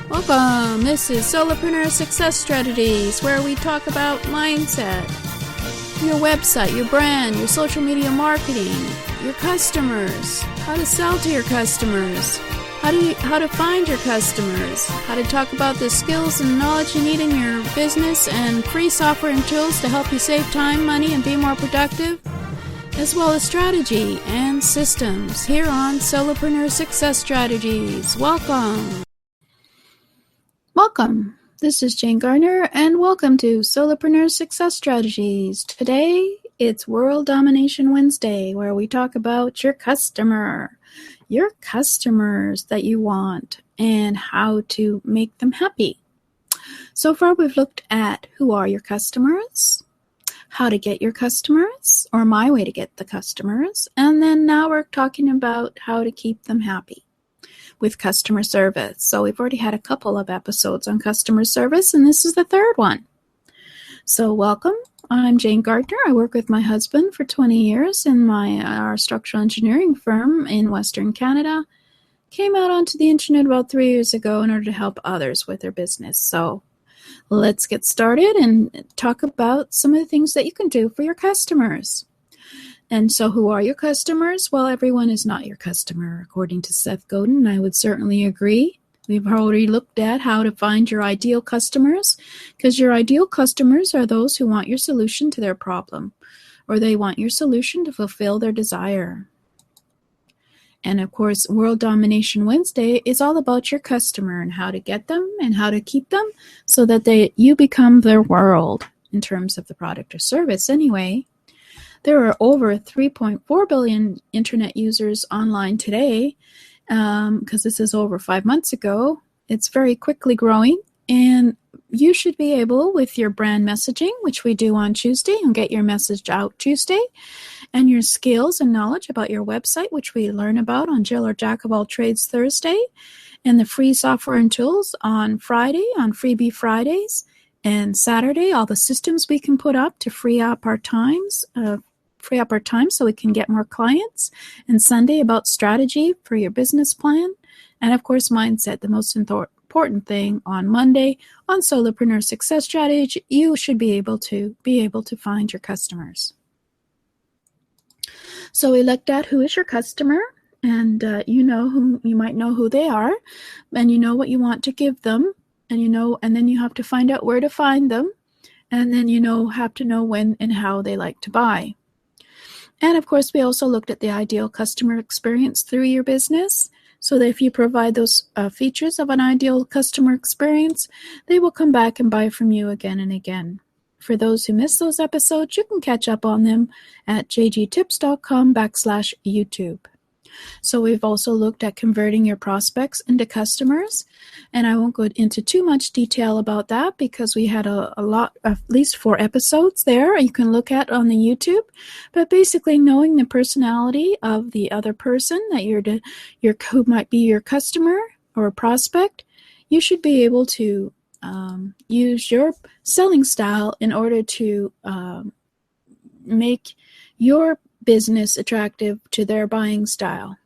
Welcome! This is Solopreneur Success Strategies, where we talk about mindset, your website, your brand, your social media marketing, your customers, how to sell to your customers, how to find your customers, how to talk about the skills and knowledge you need in your business, and free software and tools to help you save time, money, and be more productive, as well as strategy and systems here on Solopreneur Success Strategies. Welcome! Welcome. This is Jane Gardner, and welcome to Solopreneur Success Strategies. Today, it's World Domination Wednesday, where we talk about your customers that you want, and how to make them happy. So far, we've looked at who are your customers, how to get your customers, or my way to get the customers, and then now we're talking about how to keep them happy with customer service. So we've already had a couple of episodes on customer service, and this is the third one. So welcome. I'm Jane Gardner. I work with my husband for 20 years in our structural engineering firm in Western Canada. Came out onto the internet about 3 years ago in order to help others with their business. So let's get started and talk about some of the things that you can do for your customers. And so who are your customers? Well, everyone is not your customer, according to Seth Godin. I would certainly agree. We've already looked at how to find your ideal customers, because your ideal customers are those who want your solution to their problem, or they want your solution to fulfill their desire. And of course, World Domination Wednesday is all about your customer and how to get them and how to keep them so that you become their world in terms of the product or service anyway. There are over 3.4 billion internet users online today, because this is over 5 months ago. It's very quickly growing, and you should be able, with your brand messaging, which we do on Tuesday, and get your message out Tuesday, and your skills and knowledge about your website, which we learn about on Jill or Jack of All Trades Thursday, and the free software and tools on Friday, on Freebie Fridays, and Saturday, all the systems we can put up to free up our time so we can get more clients, and Sunday about strategy for your business plan, and of course mindset, the most important thing on Monday on Solopreneur Success Strategy. You should be able to find your customers. So we looked at who is your customer, and you might know who they are, and you know what you want to give them, and then you have to find out where to find them, and then have to know when and how they like to buy. And of course, we also looked at the ideal customer experience through your business, so that if you provide those features of an ideal customer experience, they will come back and buy from you again and again. For those who missed those episodes, you can catch up on them at jgtips.com/YouTube. So we've also looked at converting your prospects into customers, and I won't go into too much detail about that because we had a lot, at least 4 episodes there you can look at on the YouTube. But basically, knowing the personality of the other person that who might be your customer or prospect, you should be able to use your selling style in order to make your business attractive to their buying style.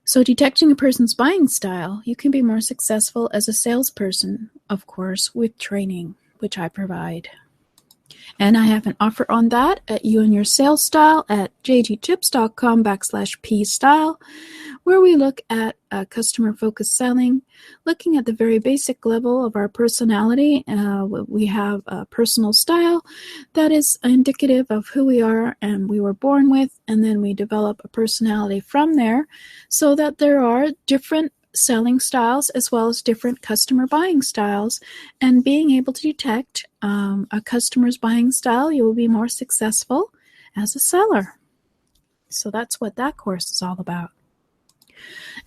So detecting a person's buying style, you can be more successful as a salesperson, of course, with training, which I provide. And I have an offer on that at You and Your Sales Style at jgtips.com/p-style, where we look at customer-focused selling, looking at the very basic level of our personality. We have a personal style that is indicative of who we are and we were born with, and then we develop a personality from there, so that there are different selling styles as well as different customer buying styles. And being able to detect a customer's buying style, you will be more successful as a seller. So that's what that course is all about.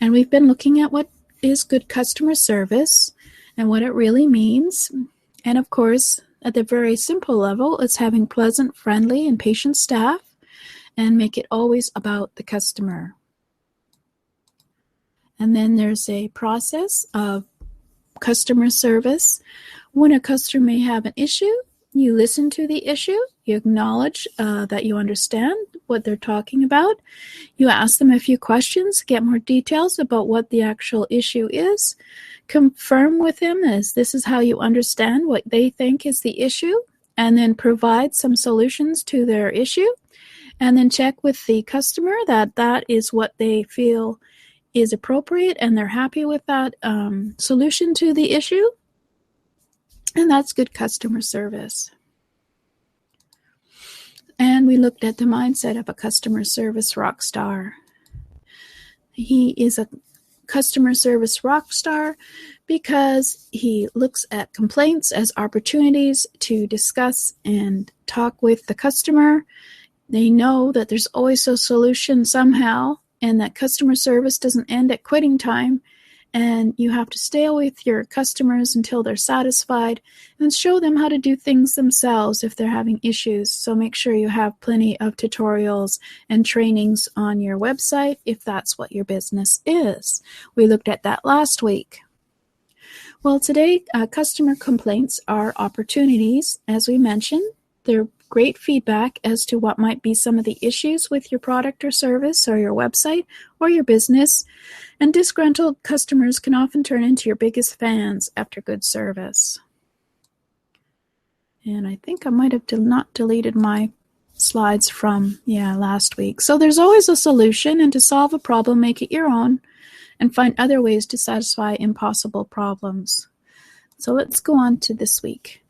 And we've been looking at what is good customer service and what it really means. And of course, at the very simple level, it's having pleasant, friendly, and patient staff, and make it always about the customer. And then there's a process of customer service. When a customer may have an issue, You listen to the issue. You acknowledge that you understand what they're talking about. You ask them a few questions, get more details about what the actual issue is. Confirm with them as this is how you understand what they think is the issue, and then provide some solutions to their issue. And then check with the customer that that is what they feel is appropriate and they're happy with that solution to the issue. And that's good customer service. And we looked at the mindset of a customer service rock star. He is a customer service rock star because he looks at complaints as opportunities to discuss and talk with the customer. They know that there's always a solution somehow, and that customer service doesn't end at quitting time. And you have to stay with your customers until they're satisfied and show them how to do things themselves if they're having issues. So make sure you have plenty of tutorials and trainings on your website if that's what your business is. We looked at that last week. Well, today, customer complaints are opportunities, as we mentioned. They're great feedback as to what might be some of the issues with your product or service or your website or your business. And disgruntled customers can often turn into your biggest fans after good service. And I think I might have not deleted my slides from last week. So there's always a solution, and to solve a problem, make it your own and find other ways to satisfy impossible problems. So let's go on to this week.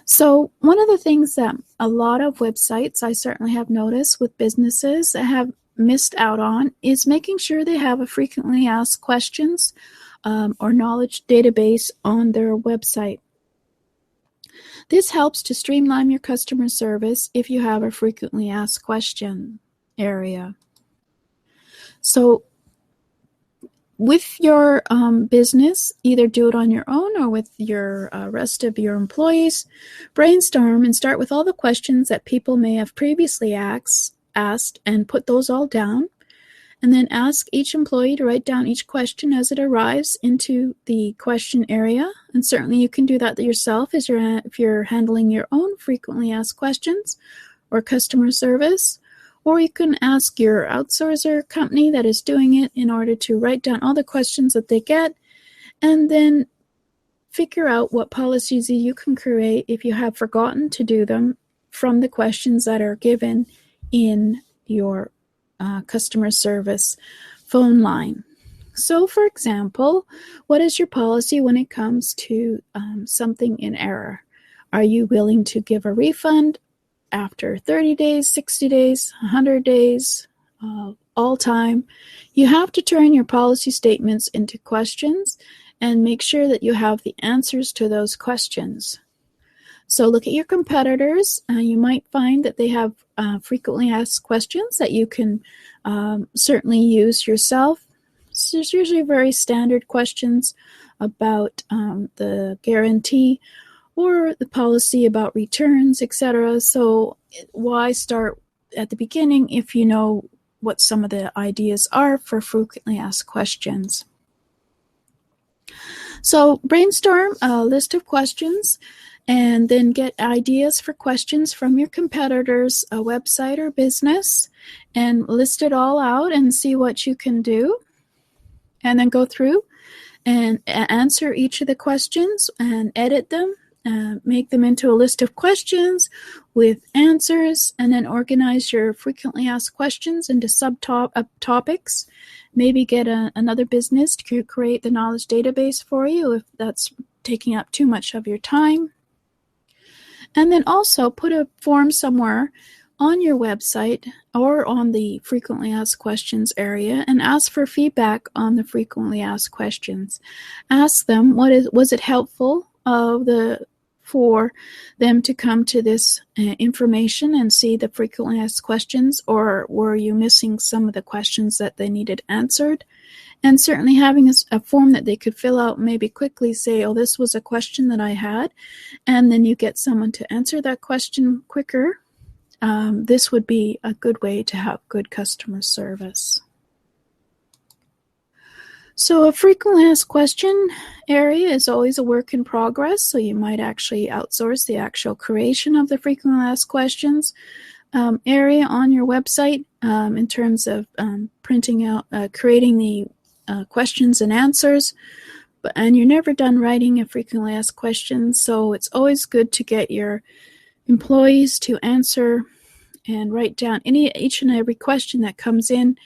So one of the things that a lot of websites I certainly have noticed with businesses that have missed out on is making sure they have a frequently asked questions or knowledge database on their website. This helps to streamline your customer service if you have a frequently asked question area. So with your business, either do it on your own or with your rest of your employees. Brainstorm and start with all the questions that people may have previously asked and put those all down. And then ask each employee to write down each question as it arrives into the question area. And certainly you can do that yourself if you're handling your own frequently asked questions or customer service. Or you can ask your outsourcer company that is doing it in order to write down all the questions that they get, and then figure out what policies you can create if you have forgotten to do them from the questions that are given in your customer service phone line. So, for example, what is your policy when it comes to something in error? Are you willing to give a refund after 30 days, 60 days, 100 days, all time? You have to turn your policy statements into questions and make sure that you have the answers to those questions. So look at your competitors. You might find that they have frequently asked questions that you can certainly use yourself. So there's usually very standard questions about the guarantee or the policy about returns, etc. So why start at the beginning if you know what some of the ideas are for frequently asked questions? So brainstorm a list of questions and then get ideas for questions from your competitors' website or business and list it all out and see what you can do. And then go through and answer each of the questions and edit them. Make them into a list of questions with answers, and then organize your frequently asked questions into subtopics. Maybe get another business to create the knowledge database for you if that's taking up too much of your time. And then also put a form somewhere on your website or on the frequently asked questions area and ask for feedback on the frequently asked questions. Ask them, was it helpful for them to come to this information and see the frequently asked questions, or were you missing some of the questions that they needed answered? And certainly having a form that they could fill out, maybe quickly say, oh, this was a question that I had, and then you get someone to answer that question quicker. This would be a good way to have good customer service. So a frequently asked question area is always a work in progress, so you might actually outsource the actual creation of the frequently asked questions area on your website in terms of printing out, creating the questions and answers. And you're never done writing a frequently asked questions, so it's always good to get your employees to answer and write down each and every question that comes in,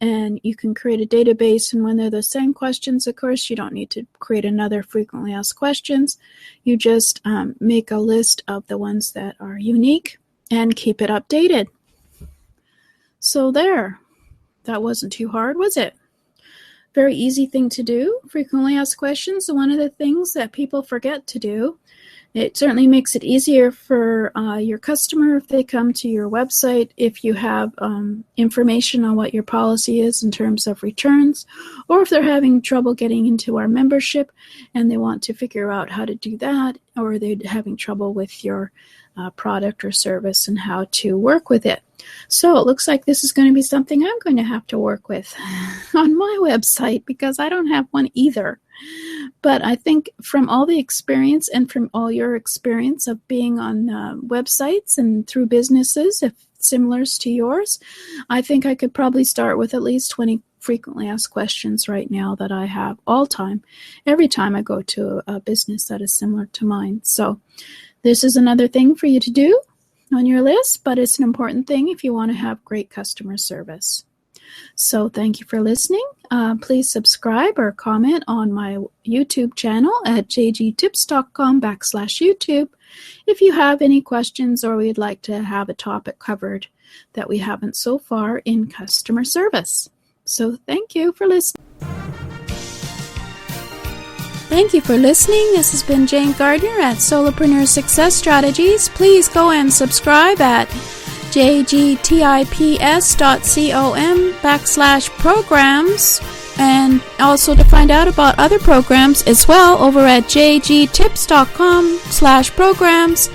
and you can create a database. And when they're the same questions, of course, you don't need to create another frequently asked questions. You just make a list of the ones that are unique and keep it updated. So there, that wasn't too hard, was it? Very easy thing to do, frequently asked questions. One of the things that people forget to do. It certainly makes it easier for your customer if they come to your website, if you have information on what your policy is in terms of returns, or if they're having trouble getting into our membership and they want to figure out how to do that, or they're having trouble with your product or service and how to work with it. So it looks like this is going to be something I'm going to have to work with on my website because I don't have one either. But I think from all the experience and from all your experience of being on websites and through businesses, if similar to yours, I think I could probably start with at least 20 frequently asked questions right now that I have every time I go to a business that is similar to mine. So this is another thing for you to do on your list, but it's an important thing if you want to have great customer service. So thank you for listening. Please subscribe or comment on my YouTube channel at jgtips.com/YouTube if you have any questions or would like to have a topic covered that we haven't so far in customer service. So thank you for listening. Thank you for listening. This has been Jane Gardner at Solopreneur Success Strategies. Please go and subscribe at jgtips.com/programs, and also to find out about other programs as well over at jgtips.com/programs.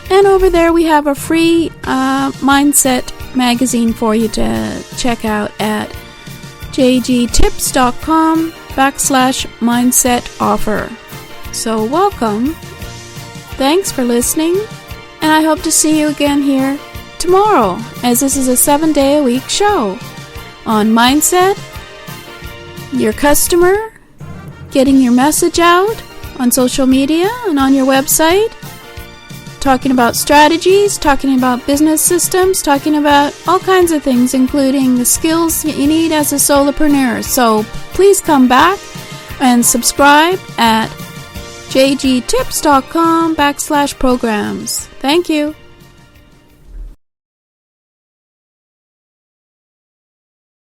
And over there we have a free mindset magazine for you to check out at jgtips.com/mindset offer. So welcome. Thanks for listening, and I hope to see you again here tomorrow, as this is a 7-day-a-week show on mindset, your customer, getting your message out on social media and on your website, talking about strategies, talking about business systems, talking about all kinds of things, including the skills that you need as a solopreneur. So please come back and subscribe at jgtips.com/programs. Thank you.